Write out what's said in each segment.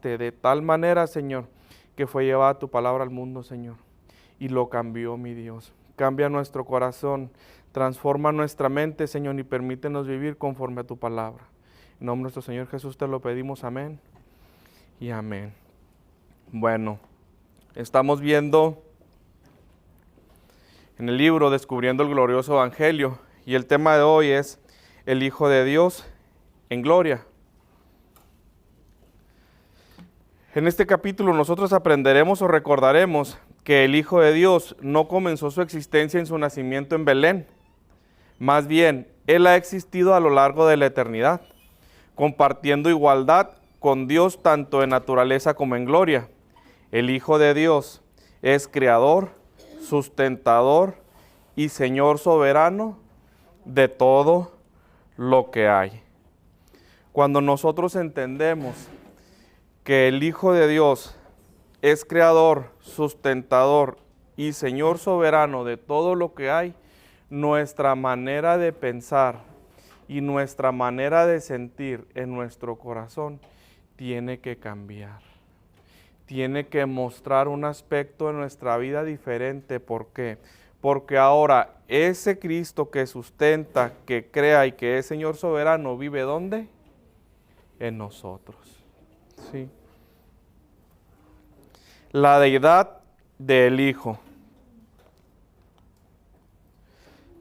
amaste de tal manera, Señor, que fue llevada tu palabra al mundo, Señor, y lo cambió, mi Dios. Cambia nuestro corazón, transforma nuestra mente, Señor, y permítenos vivir conforme a tu palabra. En nombre de nuestro Señor Jesús te lo pedimos, amén y amén. Bueno, estamos viendo en el libro Descubriendo el Glorioso Evangelio, y el tema de hoy es el Hijo de Dios en gloria. En este capítulo nosotros aprenderemos o recordaremos que el Hijo de Dios no comenzó su existencia en su nacimiento en Belén. Más bien, Él ha existido a lo largo de la eternidad, compartiendo igualdad con Dios tanto en naturaleza como en gloria. El Hijo de Dios es creador, sustentador y Señor soberano de todo lo que hay. Cuando nosotros entendemos que el Hijo de Dios es creador, sustentador y Señor soberano de todo lo que hay, nuestra manera de pensar y nuestra manera de sentir en nuestro corazón tiene que cambiar. Tiene que mostrar un aspecto de nuestra vida diferente. ¿Por qué? Porque ahora ese Cristo que sustenta, que crea y que es Señor soberano, ¿vive dónde? En nosotros. ¿Sí? La deidad del Hijo.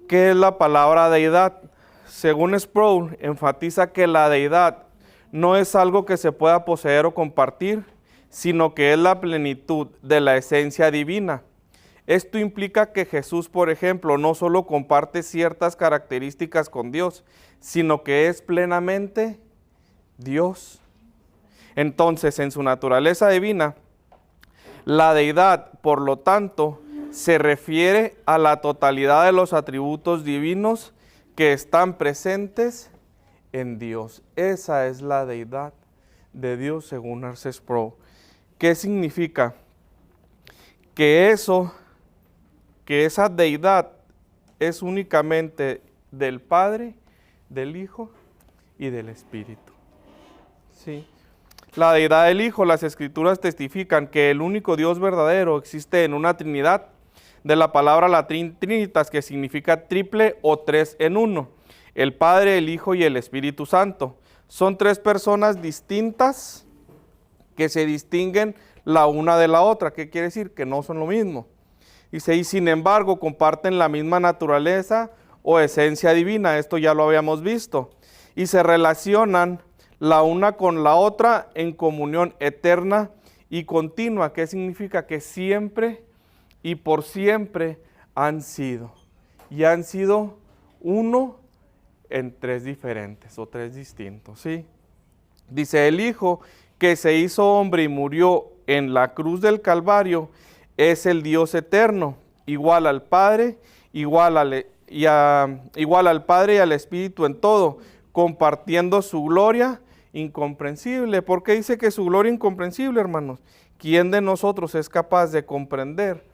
¿Qué es la palabra deidad? Según Sproul, enfatiza que la deidad no es algo que se pueda poseer o compartir, sino que es la plenitud de la esencia divina. Esto implica que Jesús, por ejemplo, no solo comparte ciertas características con Dios, sino que es plenamente Dios. Entonces, en su naturaleza divina, la deidad, por lo tanto, se refiere a la totalidad de los atributos divinos que están presentes en Dios. Esa es la deidad de Dios según R.C. Sproul. ¿Qué significa? Que esa deidad es únicamente del Padre, del Hijo y del Espíritu. ¿Sí? La deidad del Hijo, las Escrituras testifican que el único Dios verdadero existe en una Trinidad, de la palabra latín trinitas, que significa triple o tres en uno. El Padre, el Hijo y el Espíritu Santo. Son tres personas distintas que se distinguen la una de la otra. ¿Qué quiere decir? Que no son lo mismo. Dice, y sin embargo comparten la misma naturaleza o esencia divina. Esto ya lo habíamos visto. Y se relacionan la una con la otra en comunión eterna y continua. ¿Qué significa? Que siempre y por siempre han sido. Y han sido uno en tres diferentes o tres distintos, ¿sí? Dice, el Hijo que se hizo hombre y murió en la cruz del Calvario es el Dios eterno, igual al Padre, igual al Padre y al Espíritu en todo, compartiendo su gloria incomprensible. ¿Por qué dice que su gloria incomprensible, hermanos? ¿Quién de nosotros es capaz de comprender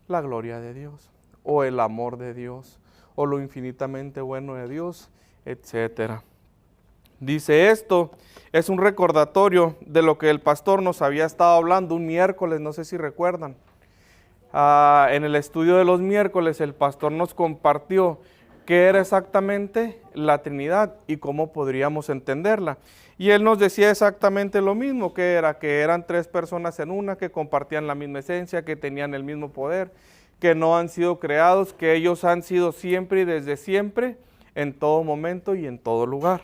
la gloria de Dios, o el amor de Dios, o lo infinitamente bueno de Dios, etcétera? Dice, esto es un recordatorio de lo que el pastor nos había estado hablando un miércoles, no sé si recuerdan. En el estudio de los miércoles el pastor nos compartió qué era exactamente la Trinidad y cómo podríamos entenderla. Y él nos decía exactamente lo mismo, que eran tres personas en una, que compartían la misma esencia, que tenían el mismo poder, que no han sido creados, que ellos han sido siempre y desde siempre, en todo momento y en todo lugar.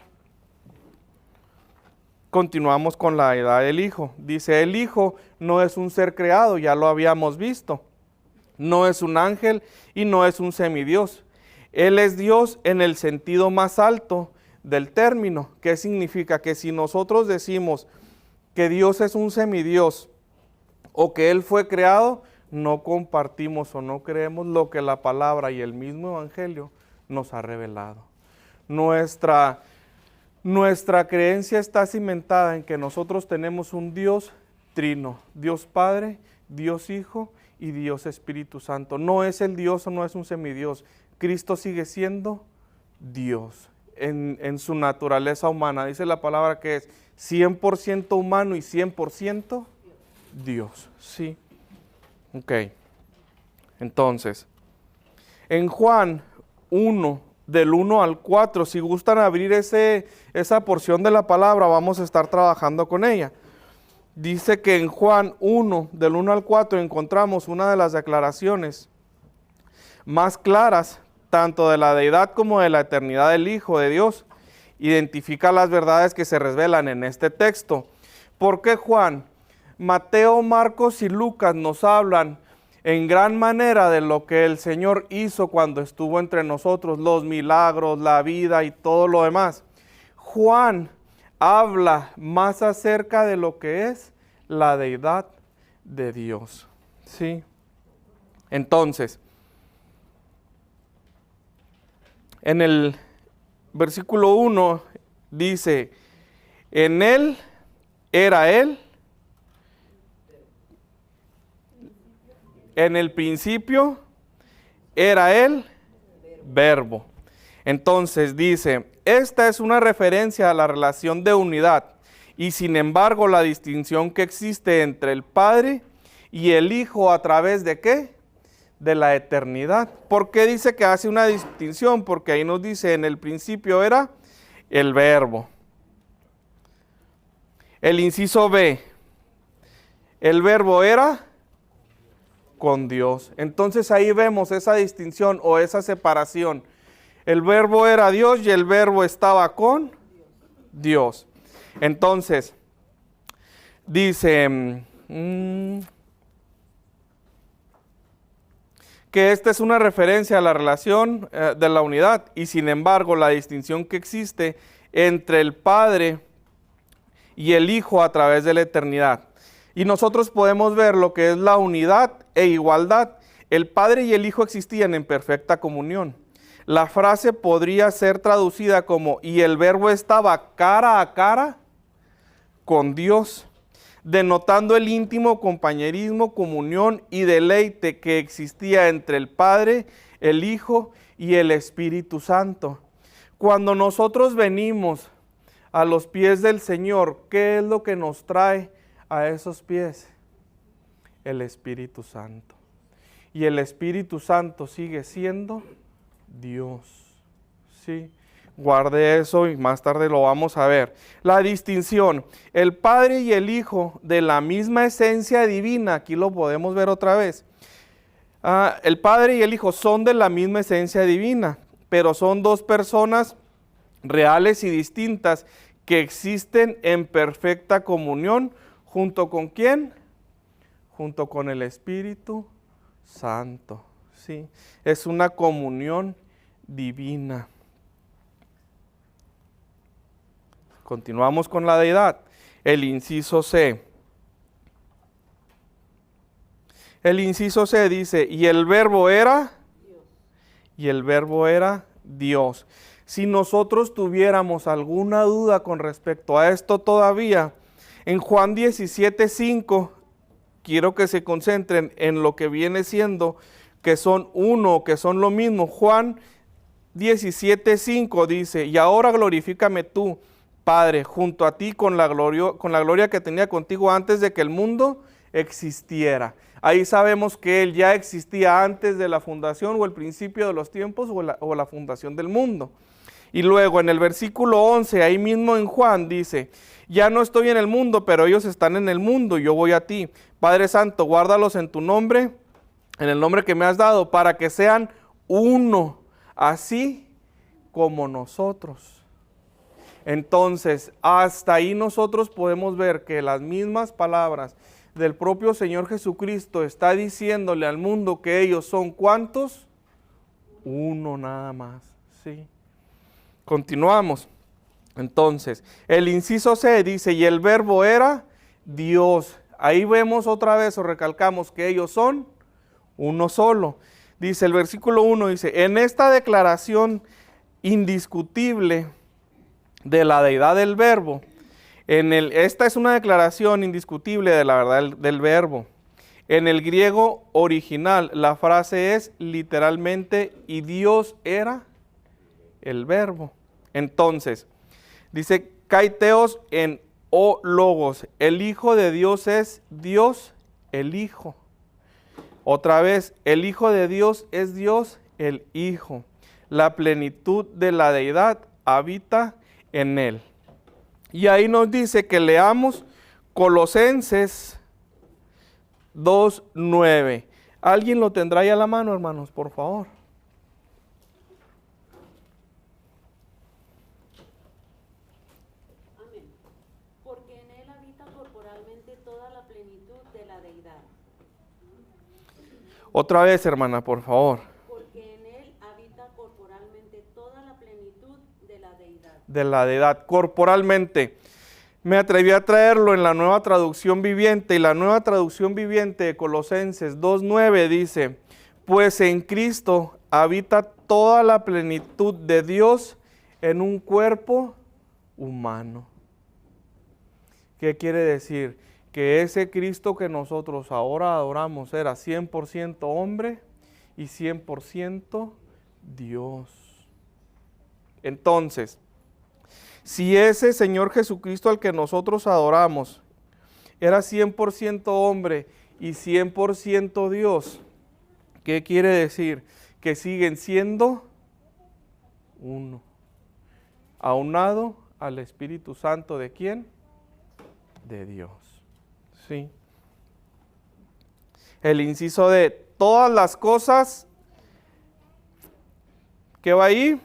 Continuamos con la deidad del Hijo. Dice, el Hijo no es un ser creado, ya lo habíamos visto. No es un ángel y no es un semidios. Él es Dios en el sentido más alto del término. ¿Qué significa? Que si nosotros decimos que Dios es un semidios o que Él fue creado, no compartimos o no creemos lo que la palabra y el mismo Evangelio nos ha revelado. Nuestra creencia está cimentada en que nosotros tenemos un Dios trino, Dios Padre, Dios Hijo y Dios Espíritu Santo. No es el Dios o no es un semidios. Cristo sigue siendo Dios. en su naturaleza humana. Dice la palabra que es 100% humano y 100% Dios. Sí. Ok. Entonces, en Juan 1, del 1 al 4, si gustan abrir esa porción de la palabra, vamos a estar trabajando con ella. Dice que en Juan 1, del 1 al 4, encontramos una de las declaraciones más claras, tanto de la deidad como de la eternidad del Hijo de Dios. Identifica las verdades que se revelan en este texto. ¿Por qué Juan? Mateo, Marcos y Lucas nos hablan en gran manera de lo que el Señor hizo cuando estuvo entre nosotros, los milagros, la vida y todo lo demás. Juan habla más acerca de lo que es la deidad de Dios. ¿Sí? Entonces, en el versículo 1 dice, en él era él, en el principio era el verbo. Entonces dice, esta es una referencia a la relación de unidad y sin embargo la distinción que existe entre el Padre y el Hijo a través de ¿qué? De la eternidad. ¿Por qué dice que hace una distinción? Porque ahí nos dice, en el principio era el verbo. El inciso B, el verbo era con Dios. Entonces ahí vemos esa distinción o esa separación. El verbo era Dios y el verbo estaba con Dios. Entonces, dice que esta es una referencia a la relación de la unidad y sin embargo la distinción que existe entre el Padre y el Hijo a través de la eternidad. Y nosotros podemos ver lo que es la unidad e igualdad. El Padre y el Hijo existían en perfecta comunión. La frase podría ser traducida como, y el verbo estaba cara a cara con Dios, denotando el íntimo compañerismo, comunión y deleite que existía entre el Padre, el Hijo y el Espíritu Santo. Cuando nosotros venimos a los pies del Señor, ¿qué es lo que nos trae a esos pies? El Espíritu Santo. Y el Espíritu Santo sigue siendo Dios. ¿Sí? Guarde eso y más tarde lo vamos a ver. La distinción, el Padre y el Hijo de la misma esencia divina, aquí lo podemos ver otra vez. El Padre y el Hijo son de la misma esencia divina, pero son dos personas reales y distintas que existen en perfecta comunión. ¿Junto con quién? Junto con el Espíritu Santo. ¿Sí? Es una comunión divina. Continuamos con la deidad. El inciso C. El inciso C dice, y el verbo era Dios. Y el verbo era Dios. Si nosotros tuviéramos alguna duda con respecto a esto todavía, en Juan 17:5, quiero que se concentren en lo que viene siendo, que son uno, que son lo mismo. Juan 17:5 dice, y ahora glorifícame tú, Padre, junto a ti con la gloria que tenía contigo antes de que el mundo existiera. Ahí sabemos que Él ya existía antes de la fundación o el principio de los tiempos o la fundación del mundo. Y luego en el versículo 11, ahí mismo en Juan dice, ya no estoy en el mundo, pero ellos están en el mundo y yo voy a ti. Padre Santo, guárdalos en tu nombre, en el nombre que me has dado, para que sean uno, así como nosotros. Entonces, hasta ahí nosotros podemos ver que las mismas palabras del propio Señor Jesucristo está diciéndole al mundo que ellos son ¿cuántos? Uno nada más, ¿sí? Continuamos. Entonces, el inciso C dice, y el verbo era Dios. Ahí vemos otra vez o recalcamos que ellos son uno solo. Dice el versículo 1, dice, en esta declaración indiscutible de la deidad del verbo, esta es una declaración indiscutible de la verdad del verbo. En el griego original, la frase es literalmente, y Dios era el verbo. Entonces, dice, kaiteos en o logos. El Hijo de Dios es Dios, el Hijo. Otra vez, el Hijo de Dios es Dios, el Hijo. La plenitud de la deidad habita en él. Y ahí nos dice que leamos Colosenses 2:9. ¿Alguien lo tendrá ahí a la mano, hermanos, por favor? Amén. Porque en él habita corporalmente toda la plenitud de la deidad. Otra vez, hermana, por favor. Porque en él habita corporalmente toda la plenitud de la deidad. De la deidad, corporalmente. Me atreví a traerlo en la Nueva Traducción Viviente, y la Nueva Traducción Viviente de Colosenses 2:9 dice, pues en Cristo habita toda la plenitud de Dios en un cuerpo humano. ¿Qué quiere decir? Que ese Cristo que nosotros ahora adoramos era 100% hombre y 100% Dios. Entonces, si ese Señor Jesucristo al que nosotros adoramos era 100% hombre y 100% Dios, ¿qué quiere decir? Que siguen siendo uno, aunado al Espíritu Santo ¿de quién? De Dios. Sí. El inciso de todas las cosas, ¿qué va ahí?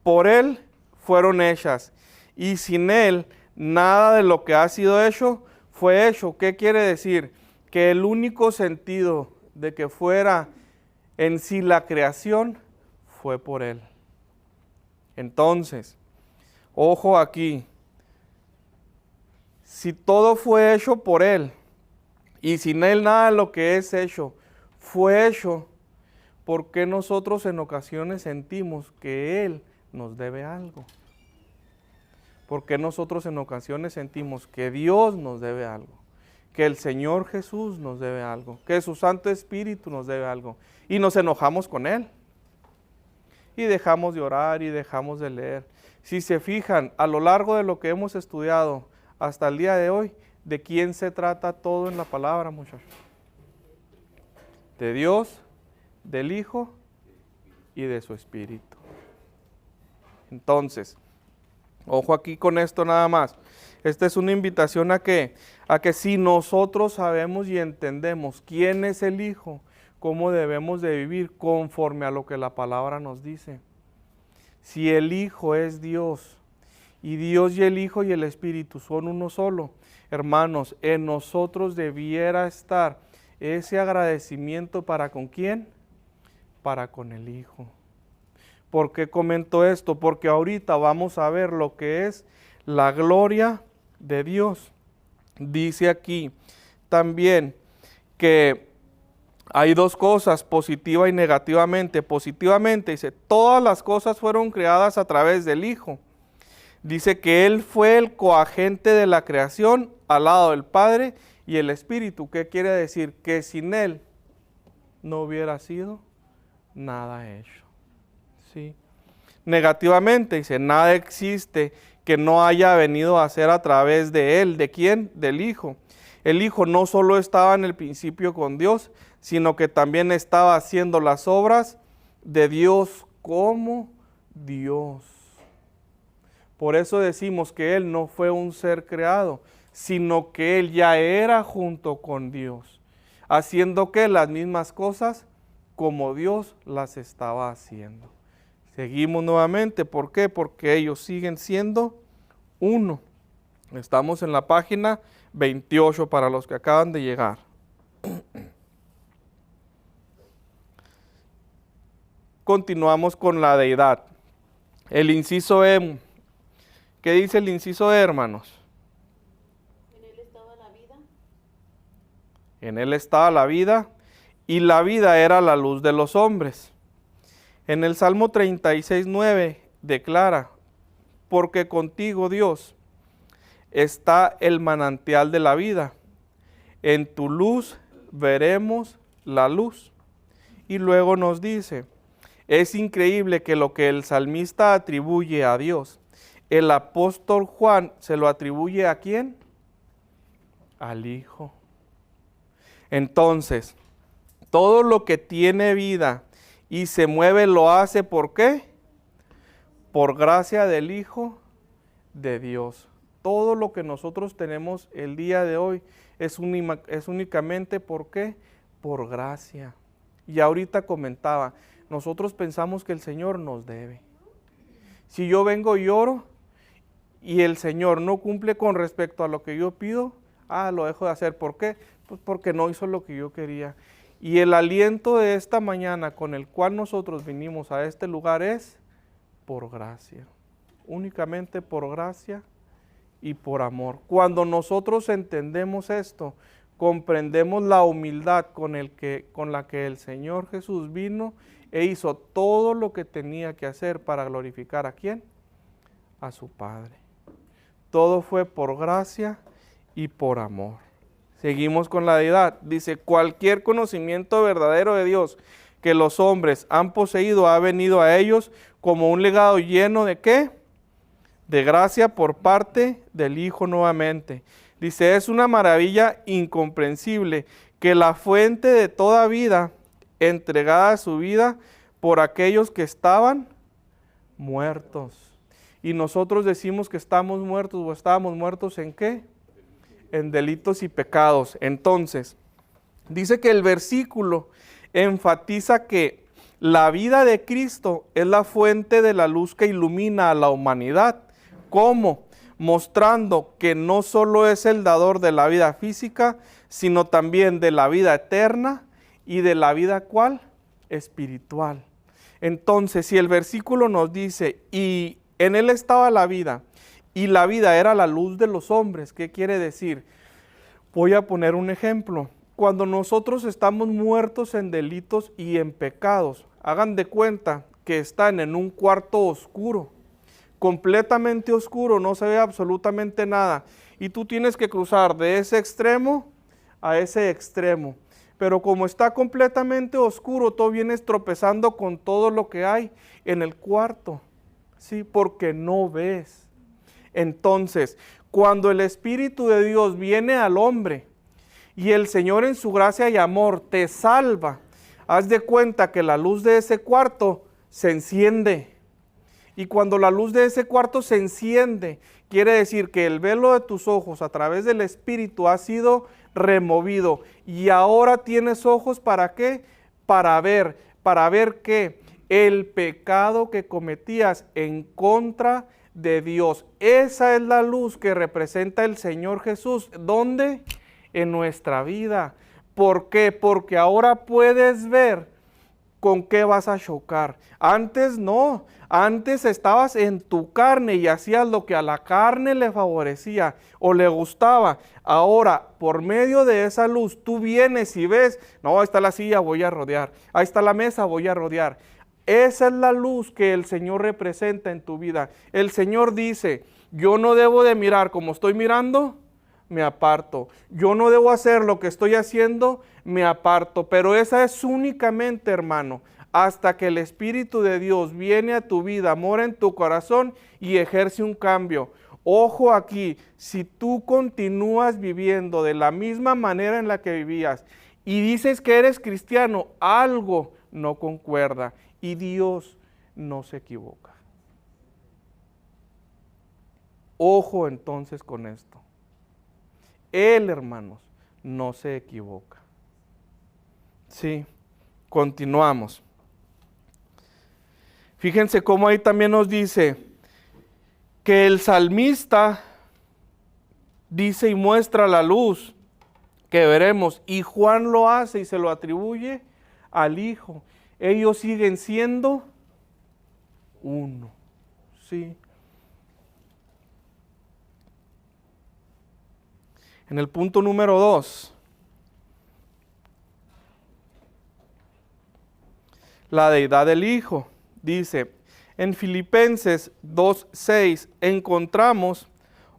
Por él fueron hechas, y sin él nada de lo que ha sido hecho fue hecho. ¿Qué quiere decir? Que el único sentido de que fuera en sí la creación fue por él. Entonces, ojo aquí, si todo fue hecho por él, y sin él nada de lo que es hecho fue hecho, ¿por qué nosotros en ocasiones sentimos que él nos debe algo? ¿Por qué nosotros en ocasiones sentimos que Dios nos debe algo? Que el Señor Jesús nos debe algo, que su Santo Espíritu nos debe algo, y nos enojamos con él, y dejamos de orar y dejamos de leer. Si se fijan, a lo largo de lo que hemos estudiado hasta el día de hoy, ¿de quién se trata todo en la palabra, muchachos? De Dios, del Hijo y de su Espíritu. Entonces, ojo aquí con esto nada más. Esta es una invitación a que si nosotros sabemos y entendemos quién es el Hijo, cómo debemos de vivir conforme a lo que la palabra nos dice. Si el Hijo es Dios, y Dios y el Hijo y el Espíritu son uno solo, hermanos, en nosotros debiera estar ese agradecimiento para ¿con quién? Para con el Hijo. ¿Por qué comento esto? Porque ahorita vamos a ver lo que es la gloria de Dios. Dice aquí también que hay dos cosas, positiva y negativamente. Positivamente dice, todas las cosas fueron creadas a través del Hijo. Dice que Él fue el coagente de la creación al lado del Padre y el Espíritu. ¿Qué quiere decir? Que sin Él no hubiera sido nada hecho. ¿Sí? Negativamente dice, nada existe que no haya venido a ser a través de Él. ¿De quién? Del Hijo. El Hijo no solo estaba en el principio con Dios, sino que también estaba haciendo las obras de Dios como Dios. Por eso decimos que Él no fue un ser creado, sino que Él ya era junto con Dios, haciendo que las mismas cosas como Dios las estaba haciendo. Seguimos nuevamente, ¿por qué? Porque ellos siguen siendo uno. Estamos en la página 28 para los que acaban de llegar. Continuamos con la deidad. El inciso E. ¿Qué dice el inciso E, hermanos? En él estaba la vida. En él estaba la vida, y la vida era la luz de los hombres. En el Salmo 36:9 declara, porque contigo, Dios, está el manantial de la vida. En tu luz veremos la luz. Y luego nos dice, Es increíble que lo que el salmista atribuye a Dios, el apóstol Juan se lo atribuye ¿a quién? Al Hijo. Entonces, todo lo que tiene vida y se mueve lo hace ¿por qué? Por gracia del Hijo de Dios. Todo lo que nosotros tenemos el día de hoy es únicamente ¿por qué? Por gracia. Y ahorita comentaba, nosotros pensamos que el Señor nos debe. Si yo vengo y oro y el Señor no cumple con respecto a lo que yo pido, lo dejo de hacer. ¿Por qué? Pues porque no hizo lo que yo quería. Y el aliento de esta mañana con el cual nosotros vinimos a este lugar es por gracia. Únicamente por gracia y por amor. Cuando nosotros entendemos esto, comprendemos la humildad con la que el Señor Jesús vino e hizo todo lo que tenía que hacer para glorificar ¿a quién? A su Padre. Todo fue por gracia y por amor. Seguimos con la deidad. Dice, cualquier conocimiento verdadero de Dios que los hombres han poseído ha venido a ellos como un legado lleno de ¿qué? De gracia por parte del Hijo nuevamente. Dice, es una maravilla incomprensible que la fuente de toda vida entregada a su vida por aquellos que estaban muertos. Y nosotros decimos que estamos muertos o estábamos muertos ¿en qué? En delitos y pecados. Entonces, dice que el versículo enfatiza que la vida de Cristo es la fuente de la luz que ilumina a la humanidad. ¿Cómo? Mostrando que no solo es el dador de la vida física, sino también de la vida eterna y de la vida ¿cuál? Espiritual. Entonces, si el versículo nos dice, y en él estaba la vida, y la vida era la luz de los hombres, ¿qué quiere decir? Voy a poner un ejemplo. Cuando nosotros estamos muertos en delitos y en pecados, hagan de cuenta que están en un cuarto oscuro, completamente oscuro, no se ve absolutamente nada, y tú tienes que cruzar de ese extremo a ese extremo. Pero como está completamente oscuro, tú vienes tropezando con todo lo que hay en el cuarto, ¿sí? Porque no ves. Entonces, cuando el Espíritu de Dios viene al hombre y el Señor en su gracia y amor te salva, haz de cuenta que la luz de ese cuarto se enciende. Y cuando la luz de ese cuarto se enciende, quiere decir que el velo de tus ojos a través del Espíritu ha sido removido. Y ahora tienes ojos ¿para qué? Para ver ¿qué? El pecado que cometías en contra de Dios. Esa es la luz que representa el Señor Jesús. ¿Dónde? En nuestra vida. ¿Por qué? Porque ahora puedes ver con qué vas a chocar. Antes no. Antes estabas en tu carne y hacías lo que a la carne le favorecía o le gustaba. Ahora, por medio de esa luz, tú vienes y ves, no, ahí está la silla, voy a rodear. Ahí está la mesa, voy a rodear. Esa es la luz que el Señor representa en tu vida. El Señor dice, yo no debo de mirar como estoy mirando, me aparto. Yo no debo hacer lo que estoy haciendo, me aparto. Pero esa es únicamente, hermano, hasta que el Espíritu de Dios viene a tu vida, mora en tu corazón y ejerce un cambio. Ojo aquí, si tú continúas viviendo de la misma manera en la que vivías y dices que eres cristiano, algo no concuerda y Dios no se equivoca. Ojo entonces con esto. Él, hermanos, no se equivoca. Sí, continuamos. Fíjense cómo ahí también nos dice que el salmista dice y muestra la luz que veremos, y Juan lo hace y se lo atribuye al Hijo. Ellos siguen siendo uno, ¿sí? En el punto número 2, la deidad del Hijo. Dice, en Filipenses 2:6 encontramos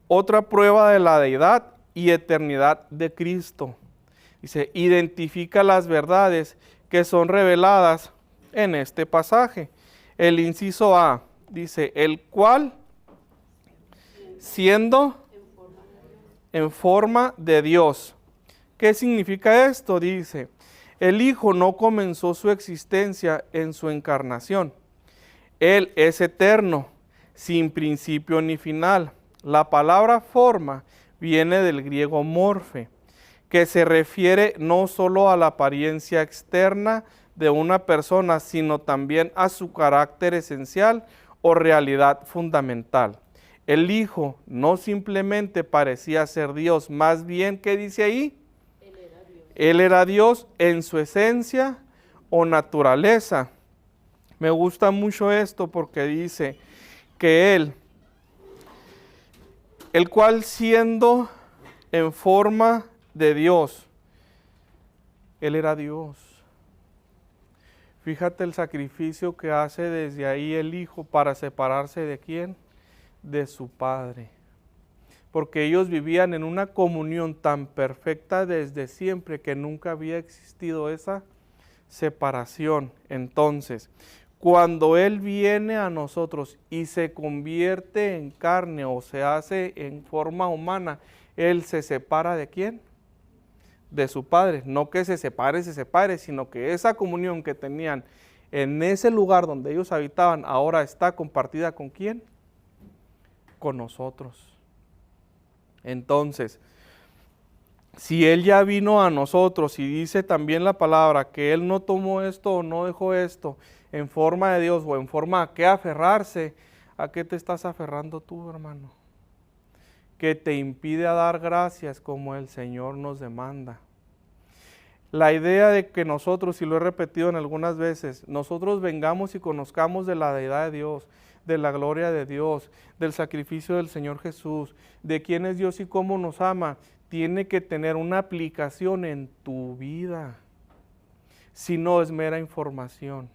otra prueba de la deidad y eternidad de Cristo. Dice, identifica las verdades que son reveladas en este pasaje. El inciso A dice, el cual, siendo en forma de Dios. ¿Qué significa esto? Dice, el Hijo no comenzó su existencia en su encarnación. Él es eterno, sin principio ni final. La palabra forma viene del griego morfe, que se refiere no solo a la apariencia externa de una persona, sino también a su carácter esencial o realidad fundamental. El Hijo no simplemente parecía ser Dios, más bien, ¿qué dice ahí? Él era Dios en su esencia o naturaleza. Me gusta mucho esto porque dice que Él, el cual siendo en forma de Dios, Él era Dios. Fíjate el sacrificio que hace desde ahí el Hijo para separarse ¿de quién? De su Padre. Porque ellos vivían en una comunión tan perfecta desde siempre que nunca había existido esa separación. Entonces, cuando Él viene a nosotros y se convierte en carne o se hace en forma humana, Él se separa ¿de quién? De su Padre. No que se separe, sino que esa comunión que tenían en ese lugar donde ellos habitaban, ahora está compartida ¿con quién? Con nosotros. Entonces, si Él ya vino a nosotros y dice también la palabra que Él no tomó esto o no dejó esto en forma de Dios o en forma a qué aferrarse, ¿a qué te estás aferrando tú, hermano? Que te impide a dar gracias como el Señor nos demanda. La idea de que nosotros, y lo he repetido en algunas veces, nosotros vengamos y conozcamos de la deidad de Dios, de la gloria de Dios, del sacrificio del Señor Jesús, de quién es Dios y cómo nos ama, tiene que tener una aplicación en tu vida. Si no, es mera información.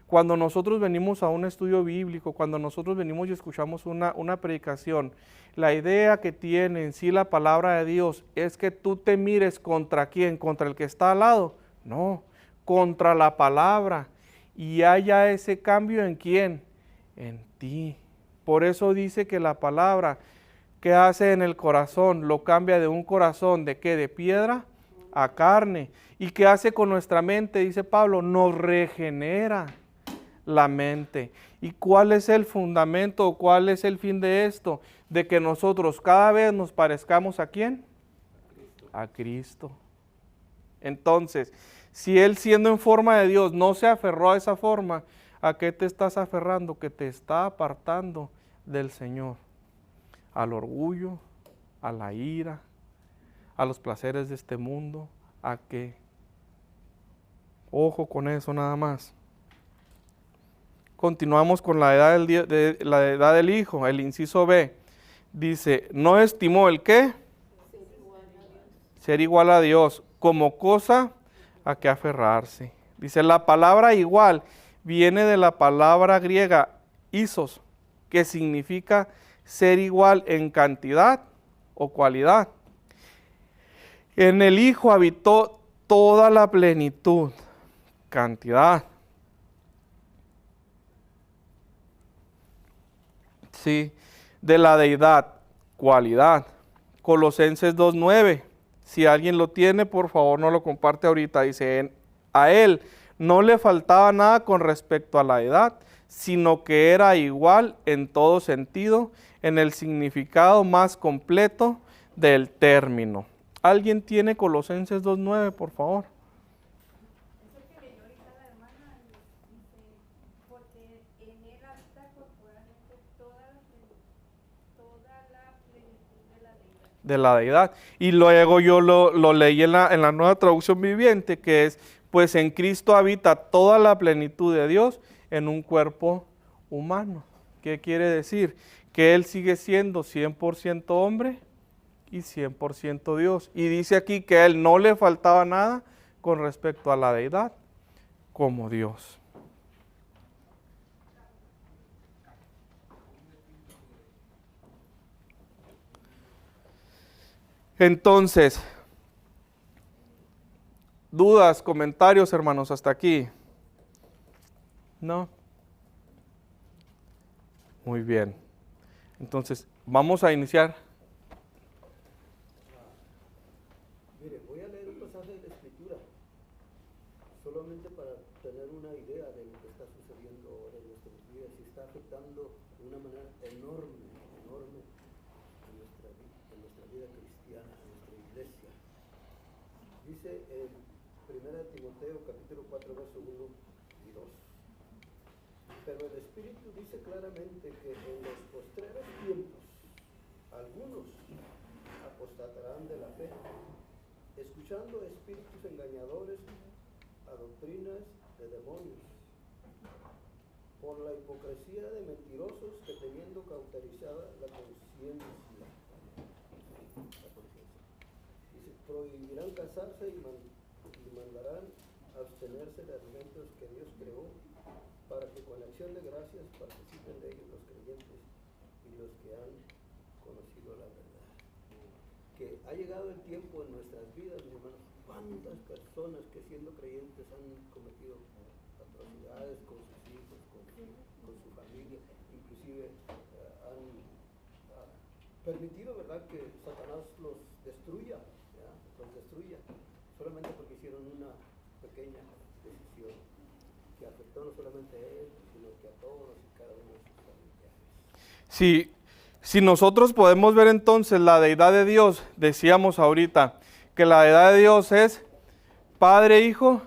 Cuando nosotros venimos a un estudio bíblico, cuando nosotros venimos y escuchamos una predicación, la idea que tiene en sí la palabra de Dios es que tú te mires contra quién, contra el que está al lado. No, contra la palabra. Y haya ese cambio en quién, en ti. Por eso dice que la palabra que hace en el corazón lo cambia de un corazón de qué, de piedra a carne. ¿Y qué hace con nuestra mente? Dice Pablo, nos regenera la mente. ¿Y cuál es el fundamento o cuál es el fin de esto? De que nosotros cada vez nos parezcamos ¿a quién? A Cristo. Entonces, si Él siendo en forma de Dios no se aferró a esa forma, ¿a qué te estás aferrando? Que te está apartando del Señor. Al orgullo, a la ira, a los placeres de este mundo. ¿A qué? Ojo con eso nada más. Continuamos con la edad del Hijo, el inciso B. Dice, no estimó el ¿qué? Ser igual a Dios como cosa a que aferrarse. Dice, la palabra igual viene de la palabra griega isos, que significa ser igual en cantidad o cualidad. En el Hijo habitó toda la plenitud, cantidad. Sí, de la deidad, cualidad. Colosenses 2:9. Si alguien lo tiene, por favor no lo comparte ahorita. Dice, a Él no le faltaba nada con respecto a la edad, sino que era igual en todo sentido, en el significado más completo del término. ¿Alguien tiene Colosenses 2:9, por favor? De la deidad. Y luego yo lo leí en la Nueva Traducción Viviente, que es, pues en Cristo habita toda la plenitud de Dios en un cuerpo humano. ¿Qué quiere decir? Que Él sigue siendo 100% hombre y 100% Dios. Y dice aquí que a Él no le faltaba nada con respecto a la deidad como Dios. Entonces, dudas, comentarios, hermanos, hasta aquí. No. Muy bien. Entonces, vamos a iniciar. Mire, voy a leer un pasaje de la Escritura, solamente para tener una idea de lo que está sucediendo ahora en nuestros días y está afectando de una manera enorme, enorme en nuestra vida cristiana, en nuestra iglesia. Dice en 1 Timoteo capítulo 4, verso 1 y 2. Pero el Espíritu dice claramente que en los postreros tiempos algunos apostatarán de la fe, escuchando espíritus engañadores a doctrinas de demonios, por la hipocresía de mentirosos que teniendo cauterizada la conciencia, dice, prohibirán casarse y mandarán abstenerse de alimentos que Dios creó, para que con acción de gracias participen de ellos los creyentes y los que han conocido la verdad. Que ha llegado el tiempo en nuestras vidas, mis hermanos, cuántas personas que siendo creyentes han cometido atrocidades con sus hijos, con su familia, inclusive han permitido, ¿verdad?, que Satanás los destruya, solamente porque hicieron una pequeña decisión que afectó no solamente a él, sino que a todos y cada uno de sus familiares. Si nosotros podemos ver entonces la deidad de Dios, decíamos ahorita que la deidad de Dios es Padre, Hijo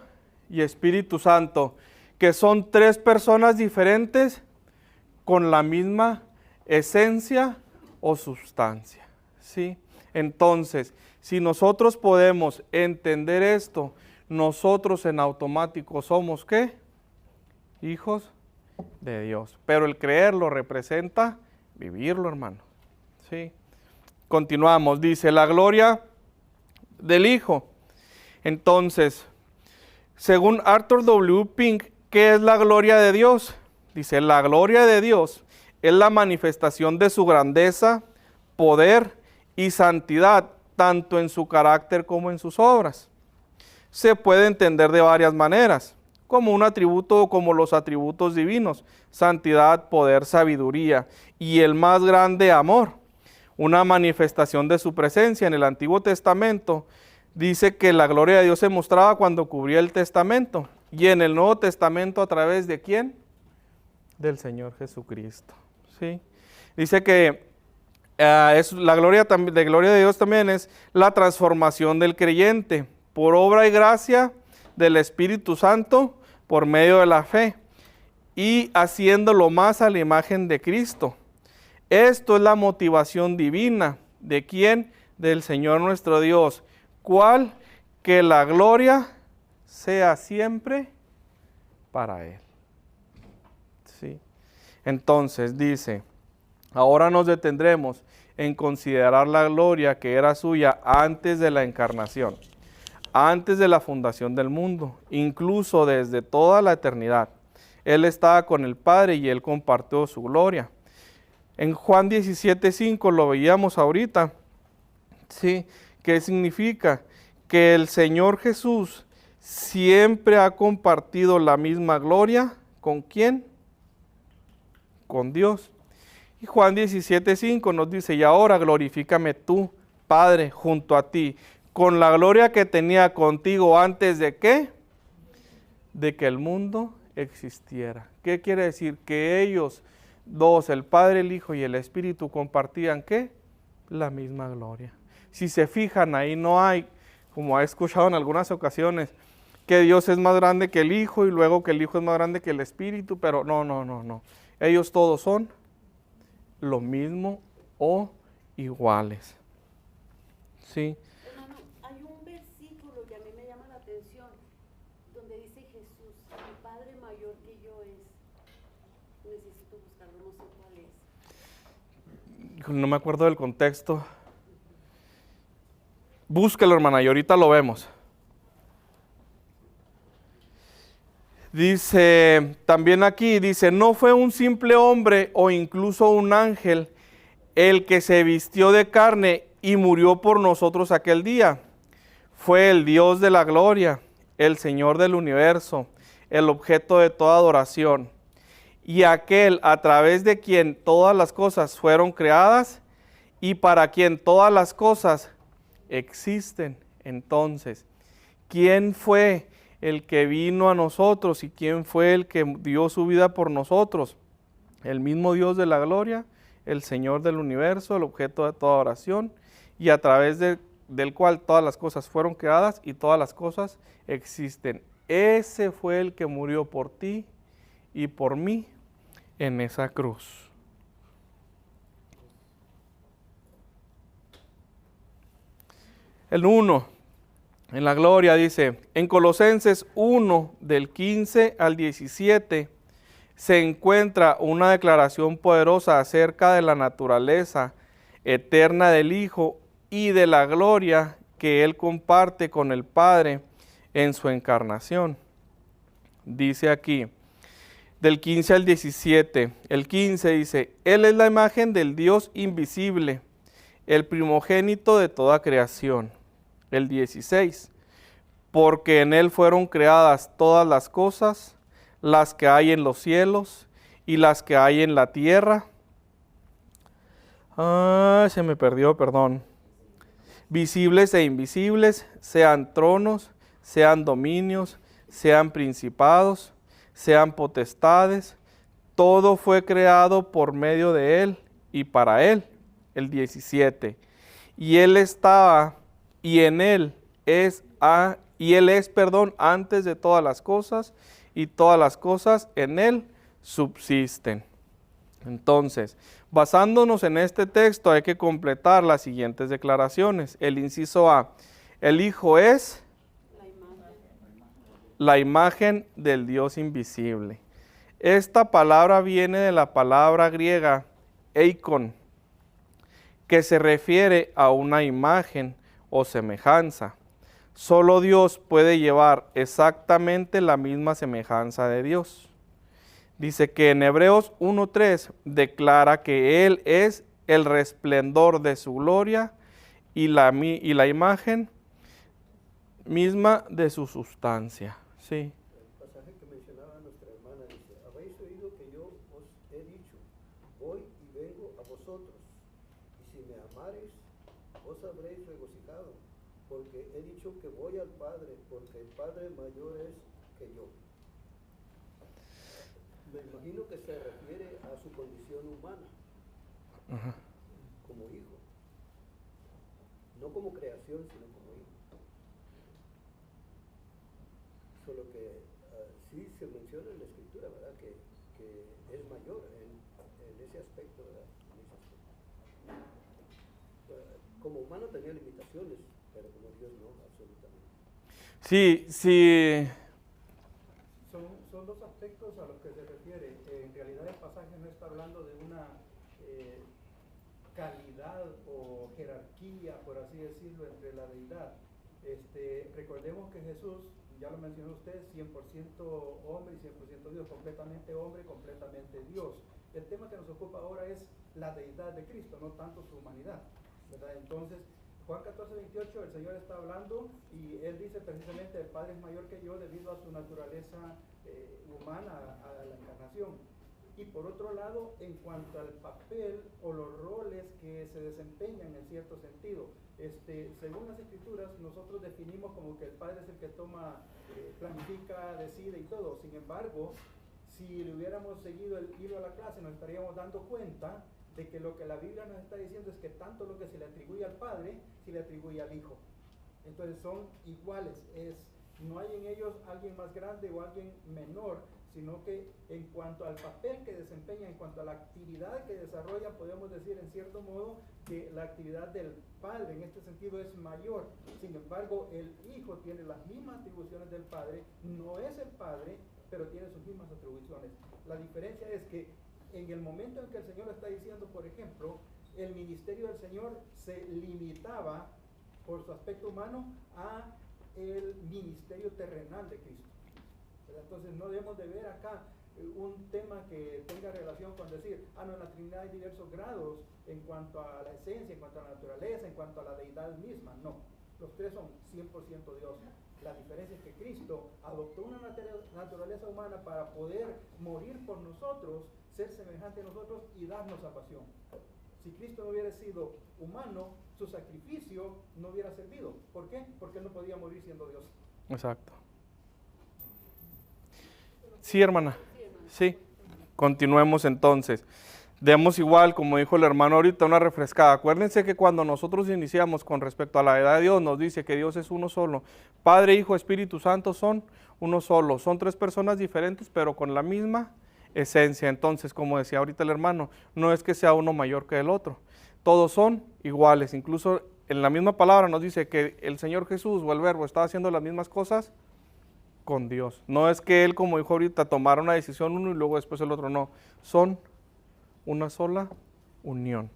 y Espíritu Santo, que son tres personas diferentes con la misma esencia o sustancia, ¿sí? Entonces, si nosotros podemos entender esto, nosotros en automático somos, ¿qué? Hijos de Dios. Pero el creerlo representa vivirlo, hermano. ¿Sí? Continuamos. Dice, la gloria del Hijo. Entonces, según Arthur W. Pink, ¿qué es la gloria de Dios? Dice, la gloria de Dios es la manifestación de su grandeza, poder y santidad, tanto en su carácter como en sus obras. Se puede entender de varias maneras, como un atributo, como los atributos divinos, santidad, poder, sabiduría y el más grande amor. Una manifestación de su presencia en el Antiguo Testamento dice que la gloria de Dios se mostraba cuando cubría el testamento, y en el Nuevo Testamento a través de ¿quién? Del Señor Jesucristo. ¿Sí? Dice que la gloria de Dios también es la transformación del creyente por obra y gracia del Espíritu Santo por medio de la fe y haciéndolo más a la imagen de Cristo. Esto es la motivación divina. ¿De quién? Del Señor nuestro Dios. ¿Cuál? Que la gloria sea siempre para Él. Sí. Entonces dice, ahora nos detendremos en considerar la gloria que era suya antes de la encarnación, antes de la fundación del mundo, incluso desde toda la eternidad. Él estaba con el Padre y Él compartió su gloria. En Juan 17:5 lo veíamos ahorita. ¿Sí? ¿Qué significa? Que el Señor Jesús siempre ha compartido la misma gloria. ¿Con quién? Con Dios. Y Juan 17:5 nos dice, y ahora glorifícame tú, Padre, junto a ti, con la gloria que tenía contigo antes de ¿qué? De que el mundo existiera. ¿Qué quiere decir? Que ellos dos, el Padre, el Hijo y el Espíritu, compartían ¿qué? La misma gloria. Si se fijan, ahí no hay, como he escuchado en algunas ocasiones, que Dios es más grande que el Hijo y luego que el Hijo es más grande que el Espíritu, pero no. Ellos todos son lo mismo o iguales. ¿Sí? Hermano, hay un versículo que a mí me llama la atención, donde dice Jesús, mi Padre mayor que yo es. Necesito buscarlo, no sé cuál es. No me acuerdo del contexto. Búsquelo, hermana, y ahorita lo vemos. Dice, también aquí dice, no fue un simple hombre o incluso un ángel el que se vistió de carne y murió por nosotros aquel día. Fue el Dios de la gloria, el Señor del universo, el objeto de toda adoración, y aquel a través de quien todas las cosas fueron creadas y para quien todas las cosas existen. Entonces, ¿quién fue el que vino a nosotros y quién fue el que dio su vida por nosotros? El mismo Dios de la gloria, el Señor del universo, el objeto de toda oración, y a través del cual todas las cosas fueron creadas y todas las cosas existen. Ese fue el que murió por ti y por mí en esa cruz. El 1, en la gloria, dice, en Colosenses 1, del 15 al 17, se encuentra una declaración poderosa acerca de la naturaleza eterna del Hijo y de la gloria que Él comparte con el Padre en su encarnación. Dice aquí, del 15 al 17, el 15 dice, Él es la imagen del Dios invisible, el primogénito de toda creación. El 16, porque en Él fueron creadas todas las cosas, las que hay en los cielos y las que hay en la tierra. Se me perdió, perdón. Visibles e invisibles, sean tronos, sean dominios, sean principados, sean potestades, todo fue creado por medio de Él y para Él. El 17. Y Él estaba, y en Él es, antes de todas las cosas, y todas las cosas en Él subsisten. Entonces, basándonos en este texto, hay que completar las siguientes declaraciones. El inciso A, el Hijo es la imagen del Dios invisible. Esta palabra viene de la palabra griega eikon, que se refiere a una imagen o semejanza. Solo Dios puede llevar exactamente la misma semejanza de Dios. Dice que en Hebreos 1:3 declara que Él es el resplendor de su gloria y la imagen misma de su sustancia. Sí. El pasaje que mencionaba nuestra hermana dice, habéis oído que yo os he dicho, voy y vengo a vosotros, y si me amareis, os habréis regocijado, porque he dicho que voy al Padre, porque el Padre mayor es que yo. Me imagino que se refiere a su condición humana, como hijo, no como creación, sino como hijo. Solo que sí se menciona en la escritura, ¿verdad? Que es mayor en ese aspecto, ¿verdad? En ese aspecto. Como humano tenía limitaciones, pero como Dios no, absolutamente. Sí, sí. Son dos aspectos a los que se refiere. En realidad el pasaje no está hablando de una calidad o jerarquía, por así decirlo, entre la deidad. Recordemos que Jesús, ya lo mencionó usted, 100% hombre y 100% Dios, completamente hombre, completamente Dios. El tema que nos ocupa ahora es la deidad de Cristo, no tanto su humanidad, ¿verdad? Entonces, Juan 14:28, el Señor está hablando y Él dice precisamente, el Padre es mayor que yo debido a su naturaleza humana, a la encarnación. Y por otro lado, en cuanto al papel o los roles que se desempeñan en cierto sentido, según las escrituras, nosotros definimos como que el Padre es el que toma, planifica, decide y todo. Sin embargo, si le hubiéramos seguido el hilo a la clase, nos estaríamos dando cuenta de que lo que la Biblia nos está diciendo es que tanto lo que se le atribuye al Padre, se le atribuye al Hijo. Entonces son iguales, no hay en ellos alguien más grande o alguien menor, sino que en cuanto al papel que desempeñan, en cuanto a la actividad que desarrollan, podemos decir en cierto modo que la actividad del Padre en este sentido es mayor. Sin embargo, el Hijo tiene las mismas atribuciones del Padre, no es el Padre, pero tiene sus mismas atribuciones. La diferencia es que en el momento en que el Señor está diciendo, por ejemplo, el ministerio del Señor se limitaba por su aspecto humano a el ministerio terrenal de Cristo. Entonces no debemos de ver acá un tema que tenga relación con decir, en la Trinidad hay diversos grados en cuanto a la esencia, en cuanto a la naturaleza, en cuanto a la deidad misma. No, Los tres son 100% Dios. La diferencia es que Cristo adoptó una naturaleza humana para poder morir por nosotros, ser semejante a nosotros y darnos salvación. Si Cristo no hubiera sido humano, su sacrificio no hubiera servido. ¿Por qué? Porque él no podía morir siendo Dios. Exacto. Sí, hermana. Sí. Continuemos entonces. Demos igual, como dijo el hermano ahorita, una refrescada. Acuérdense que cuando nosotros iniciamos con respecto a la deidad de Dios, nos dice que Dios es uno solo. Padre, Hijo, Espíritu Santo son uno solo. Son tres personas diferentes, pero con la misma esencia. Entonces, como decía ahorita el hermano, no es que sea uno mayor que el otro. Todos son iguales. Incluso en la misma palabra nos dice que el Señor Jesús o el Verbo estaba haciendo las mismas cosas con Dios. No es que Él, como dijo ahorita, tomara una decisión uno y luego después el otro. No, son una sola unión.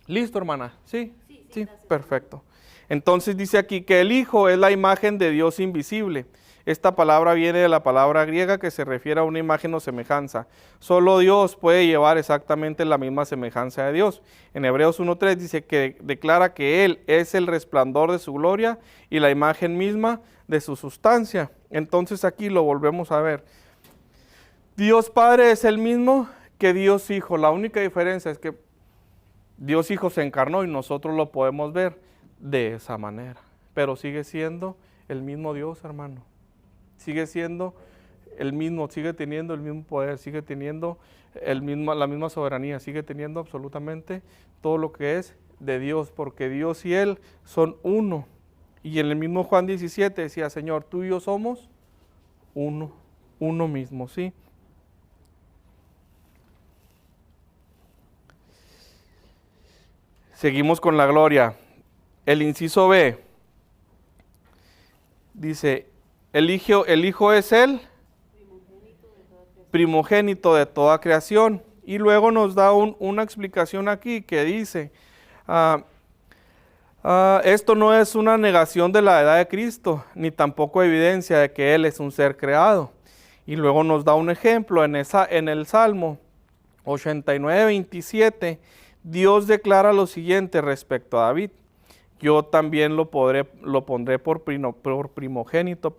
¿Listo, hermana? ¿Sí? Sí, perfecto. Entonces dice aquí que el Hijo es la imagen de Dios invisible. Esta palabra viene de la palabra griega que se refiere a una imagen o semejanza. Solo Dios puede llevar exactamente la misma semejanza de Dios. En Hebreos 1:3 dice que declara que Él es el resplandor de su gloria y la imagen misma de su sustancia. Entonces aquí lo volvemos a ver. Dios Padre es el mismo que Dios Hijo. La única diferencia es que Dios Hijo se encarnó y nosotros lo podemos ver de esa manera. Pero sigue siendo el mismo Dios, hermano. Sigue siendo el mismo, sigue teniendo el mismo poder, sigue teniendo la misma soberanía, sigue teniendo absolutamente todo lo que es de Dios, porque Dios y Él son uno. Y en el mismo Juan 17 decía, Señor, tú y yo somos uno mismo, ¿sí? Seguimos con la gloria. El inciso B dice, el hijo es el primogénito de toda creación. Y luego nos da una explicación aquí que dice, esto no es una negación de la deidad de Cristo, ni tampoco evidencia de que Él es un ser creado. Y luego nos da un ejemplo en el Salmo 89:27, Dios declara lo siguiente respecto a David. Yo también lo pondré por primogénito,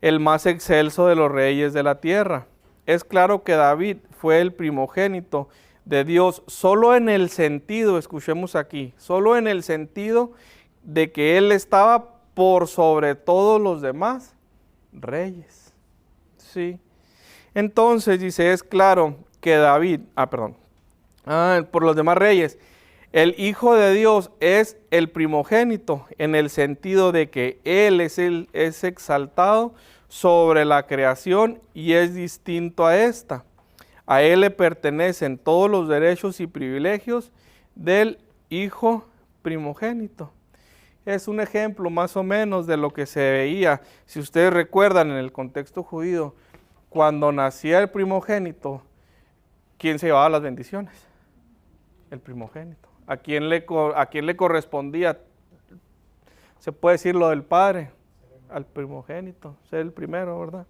el más excelso de los reyes de la tierra. Es claro que David fue el primogénito de Dios, solo en el sentido, escuchemos aquí, solo en el sentido de que él estaba por sobre todos los demás reyes. Sí. Entonces dice, es claro que David, por los demás reyes, el Hijo de Dios es el primogénito en el sentido de que Él es exaltado sobre la creación y es distinto a esta. A Él le pertenecen todos los derechos y privilegios del Hijo primogénito. Es un ejemplo más o menos de lo que se veía, si ustedes recuerdan en el contexto judío, cuando nacía el primogénito, ¿quién se llevaba las bendiciones? El primogénito. ¿A quién le correspondía? Se puede decir lo del padre, al primogénito, ser el primero, ¿verdad?